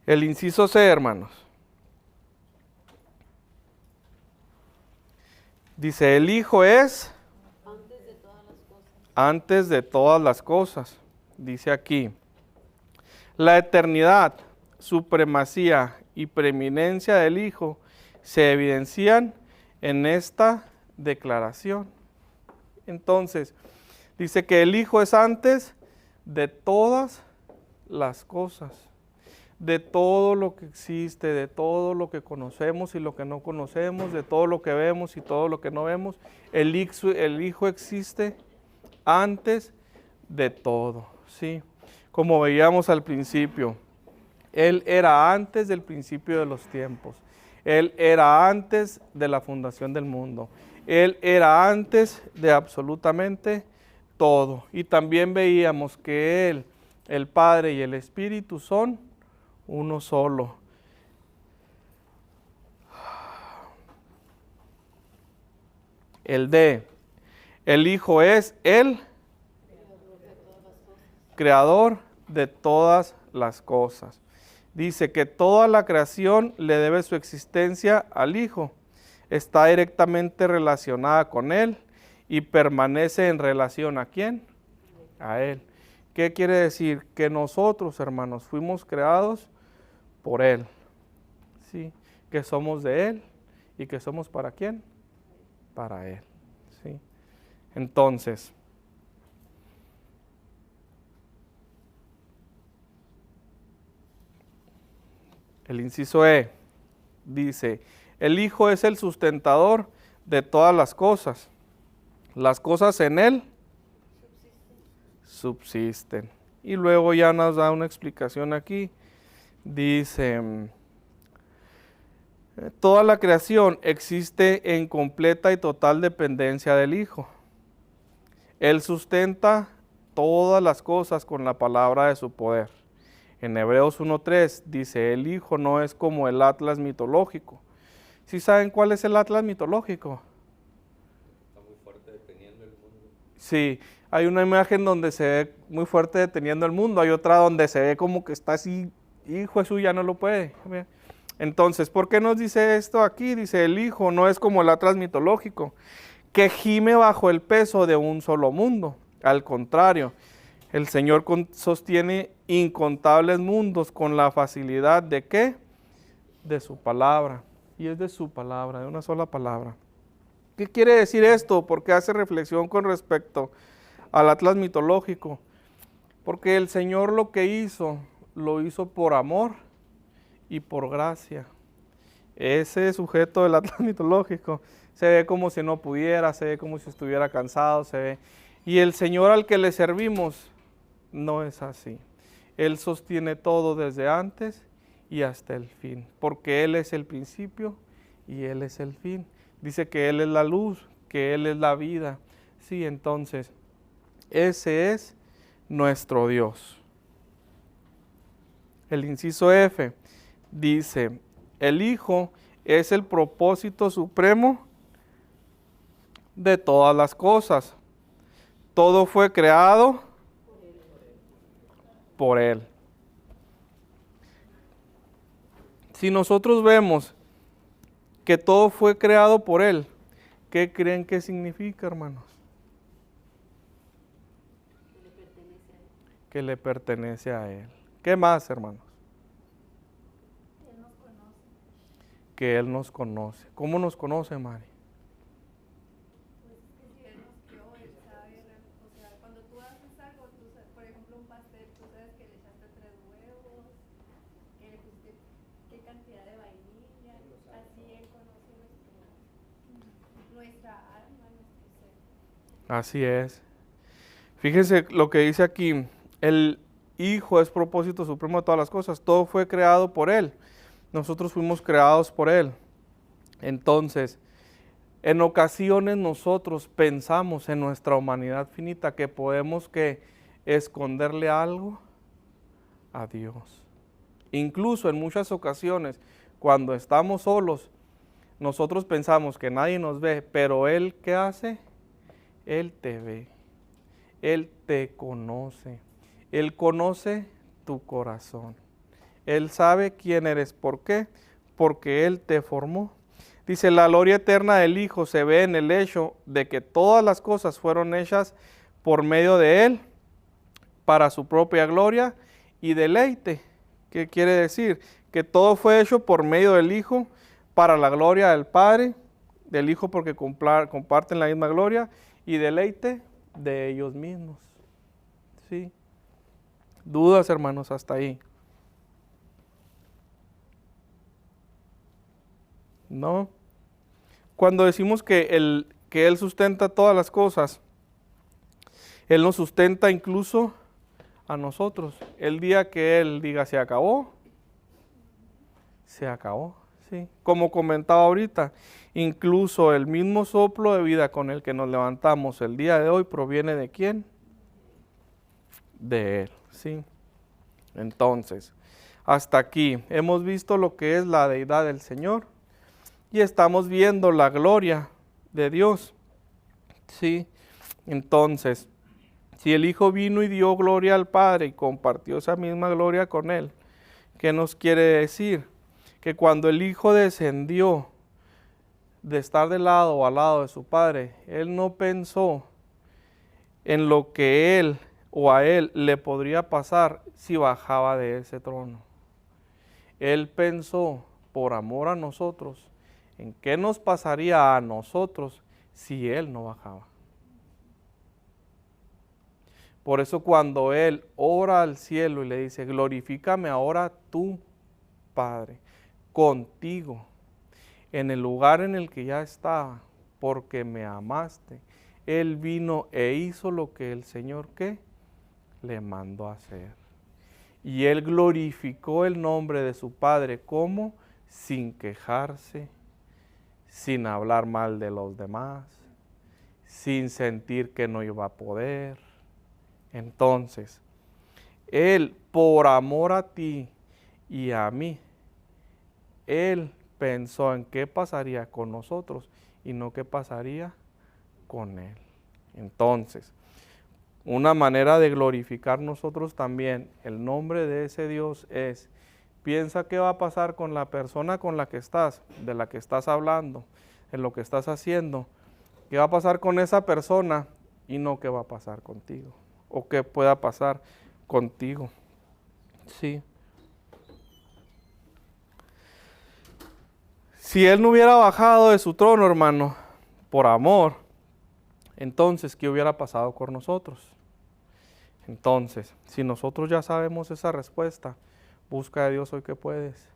El inciso C, hermanos. Dice, el Hijo es antes de todas las cosas. Dice aquí, la eternidad, supremacía y preeminencia del Hijo se evidencian en esta declaración. Entonces, dice que el Hijo es antes de todas las cosas, de todo lo que existe, de todo lo que conocemos y lo que no conocemos, de todo lo que vemos y todo lo que no vemos. El Hijo existe antes de todo, ¿sí? Como veíamos al principio, Él era antes del principio de los tiempos. Él era antes de la fundación del mundo. Él era antes de absolutamente todo. Y también veíamos que Él, el Padre y el Espíritu son uno solo. El Hijo es el creador de todas las cosas. Dice que toda la creación le debe su existencia al Hijo. está directamente relacionada con Él y permanece en relación ¿a quién? A Él. ¿Qué quiere decir? Que nosotros, hermanos, fuimos creados por Él. ¿Sí? Que somos de Él y que somos ¿para quién? Para Él. ¿Sí? Entonces, el inciso E dice, el Hijo es el sustentador de todas las cosas. Las cosas en Él subsisten. Y luego ya nos da una explicación aquí. Dice, toda la creación existe en completa y total dependencia del Hijo. Él sustenta todas las cosas con la palabra de su poder. En Hebreos 1:3 dice, el Hijo no es como el Atlas mitológico. ¿Sí saben cuál es el Atlas mitológico? Está muy fuerte deteniendo el mundo. Sí, hay una imagen donde se ve muy fuerte deteniendo el mundo, hay otra donde se ve como que está así, hijo Jesús ya no lo puede. Entonces, ¿por qué nos dice esto aquí? Dice, el Hijo no es como el Atlas mitológico, que gime bajo el peso de un solo mundo. Al contrario, el Señor sostiene incontables mundos con la facilidad de ¿qué? De su palabra. Y es de su palabra, de una sola palabra. ¿Qué quiere decir esto? Porque hace reflexión con respecto al Atlas mitológico. Porque el Señor lo que hizo, lo hizo por amor y por gracia. Ese sujeto del Atlas mitológico se ve como si no pudiera, se ve como si estuviera cansado, se ve. Y el Señor al que le servimos no es así. Él sostiene todo desde antes y hasta el fin, porque Él es el principio y Él es el fin. Dice que Él es la luz, que Él es la vida. Sí, entonces, ese es nuestro Dios. El inciso F dice, el Hijo es el propósito supremo de todas las cosas. Todo fue creado por Él. Si nosotros vemos que todo fue creado por Él, ¿qué creen que significa, hermanos? Que le pertenece a Él. ¿Qué más, hermanos? Él nos conoce. Que Él nos conoce. ¿Cómo nos conoce, Mari? Pues es que si Él nos crió, Él sabe, o sea, cuando tú haces algo, tú sabes, por ejemplo, un pastel, tú sabes que le echaste 3 huevos, que le pusiste qué cantidad de vainilla, así Él conoce nuestra alma, nuestro ser. Así es. Fíjense lo que dice aquí, el Hijo es propósito supremo de todas las cosas, todo fue creado por Él, nosotros fuimos creados por Él. Entonces, en ocasiones nosotros pensamos en nuestra humanidad finita que podemos que esconderle algo a Dios. Incluso en muchas ocasiones, cuando estamos solos, nosotros pensamos que nadie nos ve, pero Él, ¿qué hace? Él te ve, Él te conoce, Él conoce tu corazón. Él sabe quién eres. ¿Por qué? Porque Él te formó. Dice, la gloria eterna del Hijo se ve en el hecho de que todas las cosas fueron hechas por medio de Él, para su propia gloria y deleite. ¿Qué quiere decir? Que todo fue hecho por medio del Hijo, para la gloria del Padre, del Hijo porque comparten la misma gloria, y deleite de ellos mismos. ¿Sí? ¿Dudas, hermanos, hasta ahí? ¿No? Cuando decimos que Él sustenta todas las cosas, Él nos sustenta incluso a nosotros. El día que Él diga se acabó, se acabó. ¿Sí? Como comentaba ahorita, incluso el mismo soplo de vida con el que nos levantamos el día de hoy proviene ¿de quién? De Él. ¿Sí? Entonces, hasta aquí hemos visto lo que es la deidad del Señor. Y estamos viendo la gloria de Dios. ¿Sí? Entonces, si el Hijo vino y dio gloria al Padre y compartió esa misma gloria con Él, ¿qué nos quiere decir? Que cuando el Hijo descendió de estar de lado o al lado de su padre, él no pensó en lo que él o a él le podría pasar si bajaba de ese trono. Él pensó, por amor a nosotros, en qué nos pasaría a nosotros si él no bajaba. Por eso cuando él ora al cielo y le dice, glorifícame ahora tú, Padre, contigo, en el lugar en el que ya estaba, porque me amaste, él vino e hizo lo que el Señor, ¿qué? Le mandó a hacer. Y él glorificó el nombre de su Padre, ¿cómo? Sin quejarse, sin hablar mal de los demás, sin sentir que no iba a poder. Entonces, él, por amor a ti y a mí, él pensó en qué pasaría con nosotros y no qué pasaría con él. Entonces, una manera de glorificar nosotros también el nombre de ese Dios es, piensa qué va a pasar con la persona con la que estás, de la que estás hablando, en lo que estás haciendo, qué va a pasar con esa persona y no qué va a pasar contigo, o qué pueda pasar contigo. Sí. Si él no hubiera bajado de su trono, hermano, por amor, entonces, ¿qué hubiera pasado con nosotros? Entonces, si nosotros ya sabemos esa respuesta, busca a Dios hoy que puedes.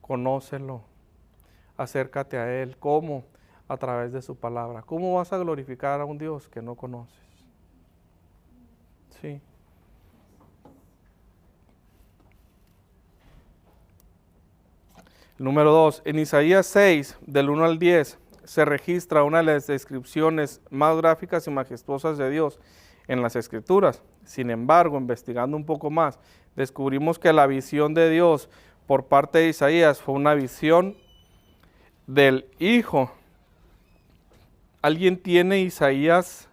Conócelo, acércate a Él. ¿Cómo? A través de su palabra. ¿Cómo vas a glorificar a un Dios que no conoces? Sí. Número 2, en Isaías 6, del 1 al 10, se registra una de las descripciones más gráficas y majestuosas de Dios en las Escrituras. Sin embargo, investigando un poco más, descubrimos que la visión de Dios por parte de Isaías fue una visión del Hijo. ¿Alguien tiene Isaías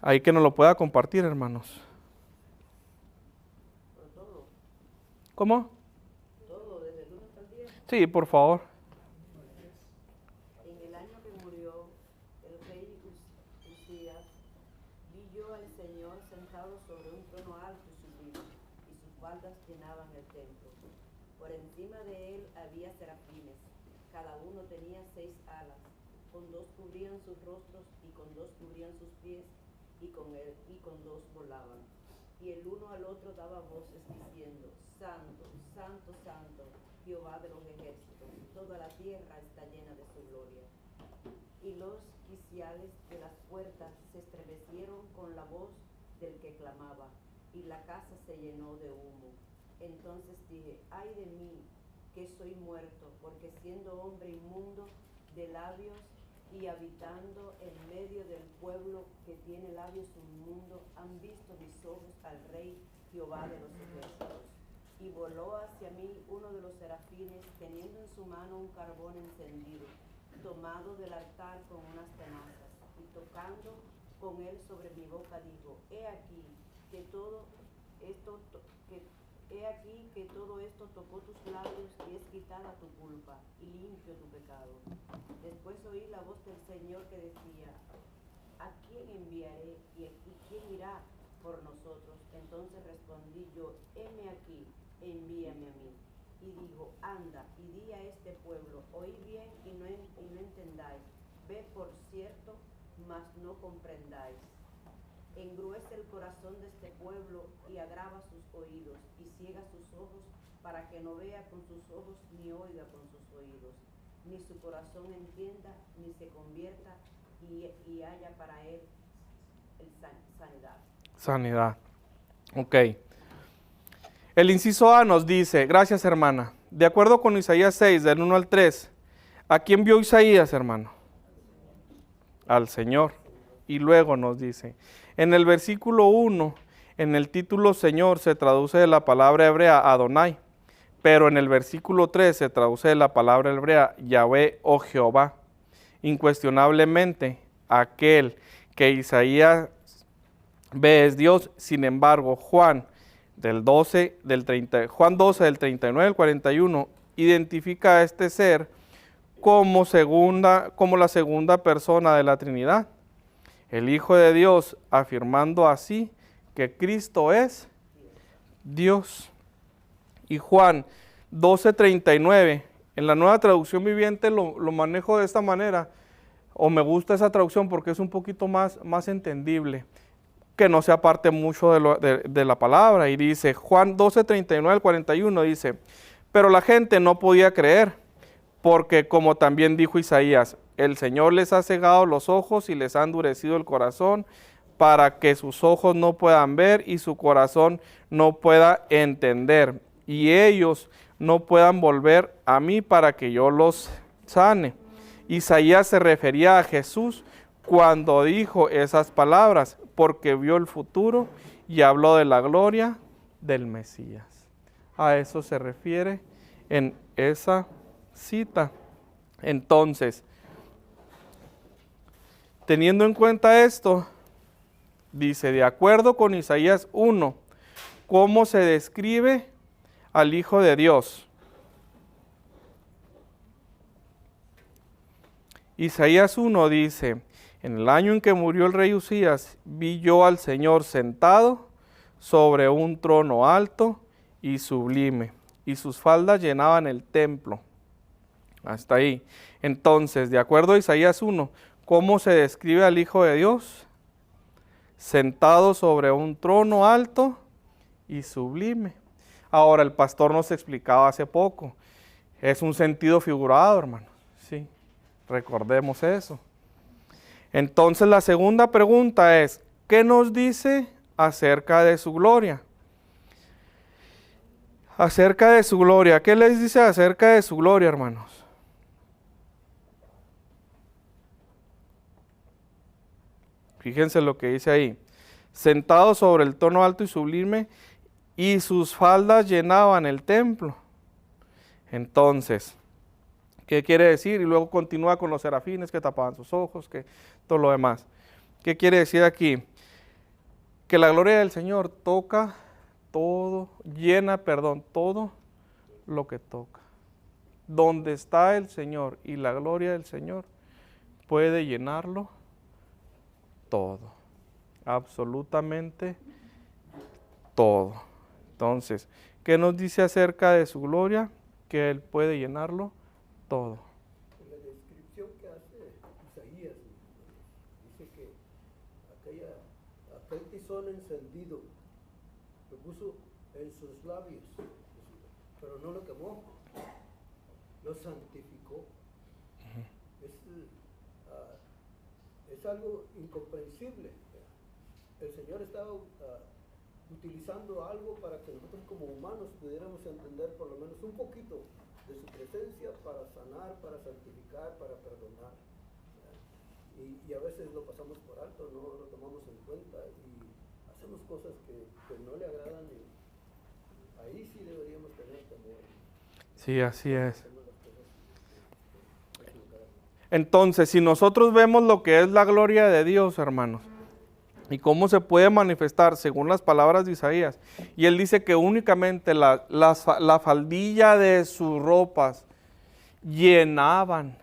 ahí que nos lo pueda compartir, hermanos? ¿Cómo? Sí, por favor. En el año que murió el rey Usías, vi yo al Señor sentado sobre un trono alto y sublime, y sus faldas llenaban el templo. Por encima de él había serafines, cada uno tenía 6 alas, con 2 cubrían sus rostros y con 2 cubrían sus pies, y con 2 volaban. Y el uno al otro daba voces diciendo, Santo, Santo, Santo, Jehová de los ejércitos, toda la tierra está llena de su gloria. Y los quiciales de las puertas se estremecieron con la voz del que clamaba, y la casa se llenó de humo. Entonces dije, ay de mí, que soy muerto, porque siendo hombre inmundo de labios y habitando en medio del pueblo que tiene labios inmundos, han visto mis ojos al Rey Jehová de los ejércitos. Y voló hacia mí uno de los serafines, teniendo en su mano un carbón encendido, tomado del altar con unas tenazas, y tocando con él sobre mi boca, dijo, he aquí que todo esto tocó tus labios y es quitada tu culpa y limpio tu pecado. Después oí la voz del Señor que decía, ¿a quién enviaré y quién irá por nosotros? Entonces respondí yo, heme aquí, envíame a mí. Y digo, anda y di a este pueblo, oí bien y no entendáis, ve por cierto, mas no comprendáis. Engruece el corazón de este pueblo y agrava sus oídos y ciega sus ojos para que no vea con sus ojos ni oiga con sus oídos, ni su corazón entienda ni se convierta y haya para él sanidad. Sanidad. Ok. El inciso A nos dice, gracias hermana, de acuerdo con Isaías 6, del 1 al 3, ¿a quién vio Isaías, hermano? Al Señor. Y luego nos dice, en el versículo 1, en el título Señor se traduce de la palabra hebrea Adonai, pero en el versículo 3 se traduce de la palabra hebrea Yahvé o Jehová. Incuestionablemente, aquel que Isaías ve es Dios. Sin embargo, Juan 12, del 39 al 41, identifica a este ser como la segunda persona de la Trinidad. El Hijo de Dios afirmando así que Cristo es Dios. Y Juan 12:39, en la Nueva Traducción Viviente lo manejo de esta manera, o me gusta esa traducción porque es un poquito más entendible, que no se aparte mucho de la palabra. Y dice, Juan 12:39 al 41, dice, pero la gente no podía creer, porque como también dijo Isaías, el Señor les ha cegado los ojos y les ha endurecido el corazón, para que sus ojos no puedan ver y su corazón no pueda entender, y ellos no puedan volver a mí para que yo los sane. Isaías se refería a Jesús cuando dijo esas palabras, porque vio el futuro y habló de la gloria del Mesías. A eso se refiere en esa cita. Entonces, teniendo en cuenta esto, dice, de acuerdo con Isaías 1, ¿cómo se describe al Hijo de Dios? Isaías 1 dice, en el año en que murió el rey Usías, vi yo al Señor sentado sobre un trono alto y sublime, y sus faldas llenaban el templo. Hasta ahí. Entonces, de acuerdo a Isaías 1, ¿cómo se describe al Hijo de Dios? Sentado sobre un trono alto y sublime. Ahora, el pastor nos explicaba hace poco, es un sentido figurado, hermanos, sí. Recordemos eso. Entonces la segunda pregunta es, ¿qué nos dice acerca de su gloria? Acerca de su gloria, ¿qué les dice acerca de su gloria, hermanos? Fíjense lo que dice ahí. Sentado sobre el trono alto y sublime, y sus faldas llenaban el templo. Entonces, ¿qué quiere decir? Y luego continúa con los serafines que tapaban sus ojos, que todo lo demás. ¿Qué quiere decir aquí? Que la gloria del Señor toca todo, todo lo que toca. Donde está el Señor y la gloria del Señor puede llenarlo todo, absolutamente todo. Entonces, ¿qué nos dice acerca de su gloria? Que Él puede llenarlo todo. En la descripción que hace Isaías, dice que aquel tizón encendido lo puso en sus labios, pero no lo quemó, lo santificó. Es algo incomprensible. El Señor estaba utilizando algo para que nosotros como humanos pudiéramos entender por lo menos un poquito de su presencia para sanar, para santificar, para perdonar. Y a veces lo pasamos por alto, no lo tomamos en cuenta y hacemos cosas que no le agradan, y ahí sí deberíamos tener temor. Sí, así es. Entonces, si nosotros vemos lo que es la gloria de Dios, hermanos, y cómo se puede manifestar según las palabras de Isaías, y él dice que únicamente la faldilla de sus ropas llenaban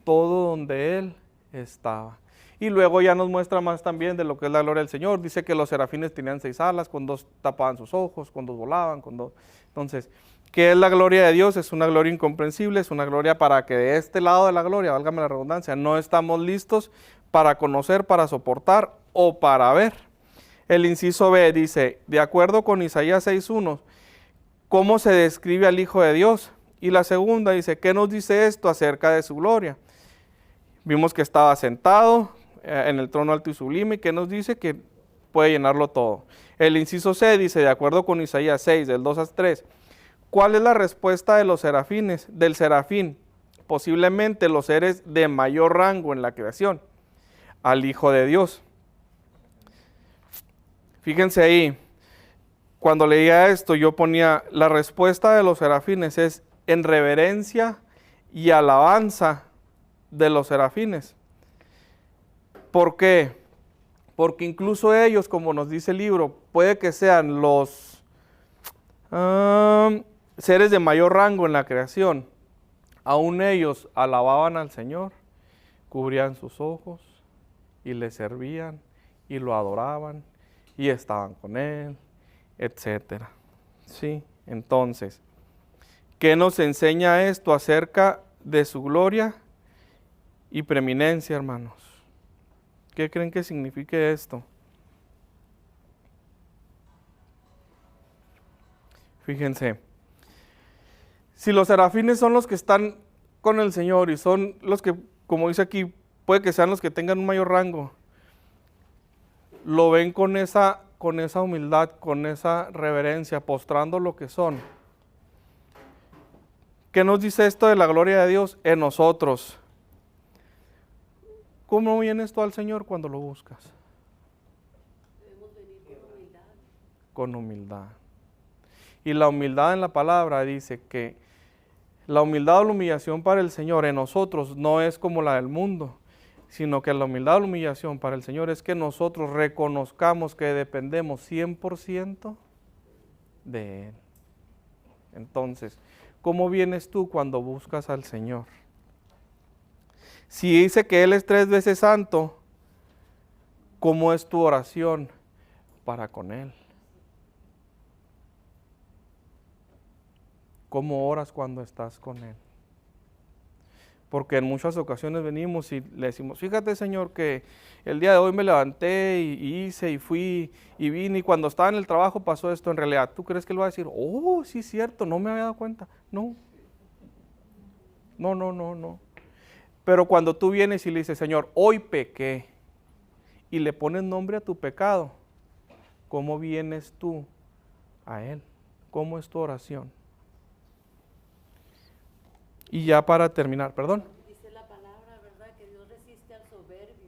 todo donde él estaba. Y luego ya nos muestra más también de lo que es la gloria del Señor. Dice que los serafines tenían 6 alas, con 2 tapaban sus ojos, con 2 volaban, con 2. Entonces, ¿qué es la gloria de Dios? Es una gloria incomprensible, es una gloria para que de este lado de la gloria, válgame la redundancia, no estamos listos para conocer, para soportar o para ver. El inciso B dice, de acuerdo con Isaías 6:1, ¿cómo se describe al Hijo de Dios? Y la segunda dice, ¿qué nos dice esto acerca de su gloria? Vimos que estaba sentado en el trono alto y sublime, ¿qué nos dice? Que puede llenarlo todo. El inciso C dice, de acuerdo con Isaías 6, del 2 al 3, ¿cuál es la respuesta de los serafines? Del serafín, posiblemente los seres de mayor rango en la creación, al Hijo de Dios. Fíjense ahí, cuando leía esto yo ponía, la respuesta de los serafines es en reverencia y alabanza de los serafines. ¿Por qué? Porque incluso ellos, como nos dice el libro, puede que sean los seres de mayor rango en la creación. aún ellos alababan al Señor, cubrían sus ojos y le servían y lo adoraban y estaban con Él, etcétera. Sí, entonces, ¿qué nos enseña esto acerca de su gloria y preeminencia, hermanos? ¿Qué creen que signifique esto? Fíjense, si los serafines son los que están con el Señor y son los que, como dice aquí, puede que sean los que tengan un mayor rango, lo ven con esa humildad, con esa reverencia, postrando lo que son. ¿Qué nos dice esto de la gloria de Dios en nosotros? ¿Cómo vienes tú al Señor cuando lo buscas? Debemos venir con humildad. Con humildad. Y la humildad en la palabra dice que la humildad o la humillación para el Señor en nosotros no es como la del mundo, sino que la humildad o la humillación para el Señor es que nosotros reconozcamos que dependemos 100% de Él. Entonces, ¿cómo vienes tú cuando buscas al Señor? Si dice que Él es 3 veces santo, ¿cómo es tu oración para con Él? ¿Cómo oras cuando estás con Él? Porque en muchas ocasiones venimos y le decimos, fíjate Señor que el día de hoy me levanté y hice y fui y vine y cuando estaba en el trabajo pasó esto. En realidad, ¿tú crees que Él va a decir, oh, sí es cierto, no me había dado cuenta? No. No. Pero cuando tú vienes y le dices, Señor, hoy pequé, y le pones nombre a tu pecado, ¿cómo vienes tú a Él? ¿Cómo es tu oración? Y ya para terminar, perdón. Dice la palabra, ¿verdad? Que Dios resiste al soberbio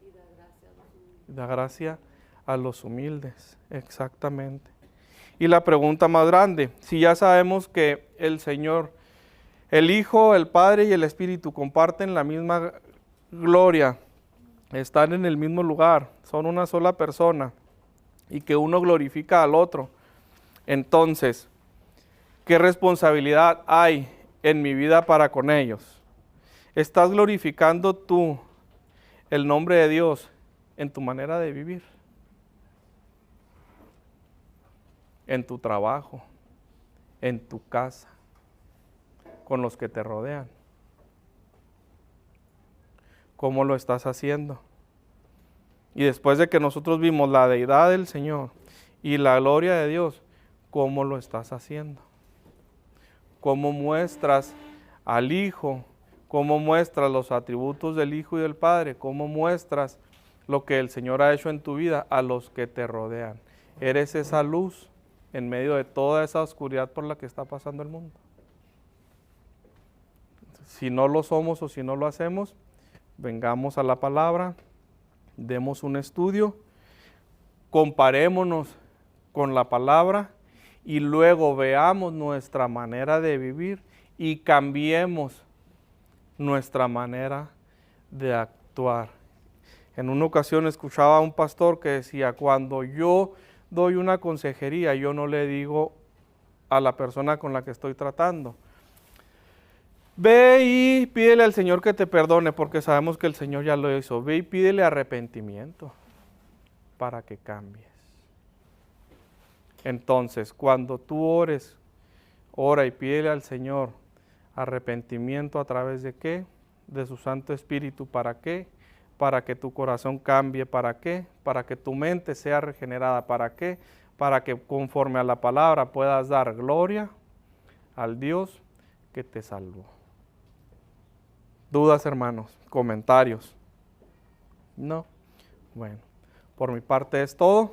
y da gracia a los humildes. Da gracia a los humildes, exactamente. Y la pregunta más grande, si ya sabemos que el Señor, el Hijo, el Padre y el Espíritu comparten la misma gloria, están en el mismo lugar, son una sola persona y que uno glorifica al otro, entonces, ¿qué responsabilidad hay en mi vida para con ellos? ¿Estás glorificando tú el nombre de Dios en tu manera de vivir? En tu trabajo, en tu casa, con los que te rodean. ¿Cómo lo estás haciendo? Y después de que nosotros vimos la deidad del Señor y la gloria de Dios, ¿cómo lo estás haciendo? ¿Cómo muestras al Hijo? ¿Cómo muestras los atributos del Hijo y del Padre? ¿Cómo muestras lo que el Señor ha hecho en tu vida a los que te rodean? ¿Eres esa luz en medio de toda esa oscuridad por la que está pasando el mundo? Si no lo somos o si no lo hacemos, vengamos a la palabra, demos un estudio, comparémonos con la palabra y luego veamos nuestra manera de vivir y cambiemos nuestra manera de actuar. En una ocasión escuchaba a un pastor que decía, cuando yo doy una consejería, yo no le digo a la persona con la que estoy tratando, ve y pídele al Señor que te perdone, porque sabemos que el Señor ya lo hizo. Ve y pídele arrepentimiento para que cambies. Entonces, cuando tú ores, ora y pídele al Señor arrepentimiento a través de ¿qué? De su Santo Espíritu. ¿Para qué? Para que tu corazón cambie. ¿Para qué? Para que tu mente sea regenerada. ¿Para qué? Para que conforme a la palabra puedas dar gloria al Dios que te salvó. ¿Dudas, hermanos? ¿Comentarios? No. Bueno, por mi parte es todo.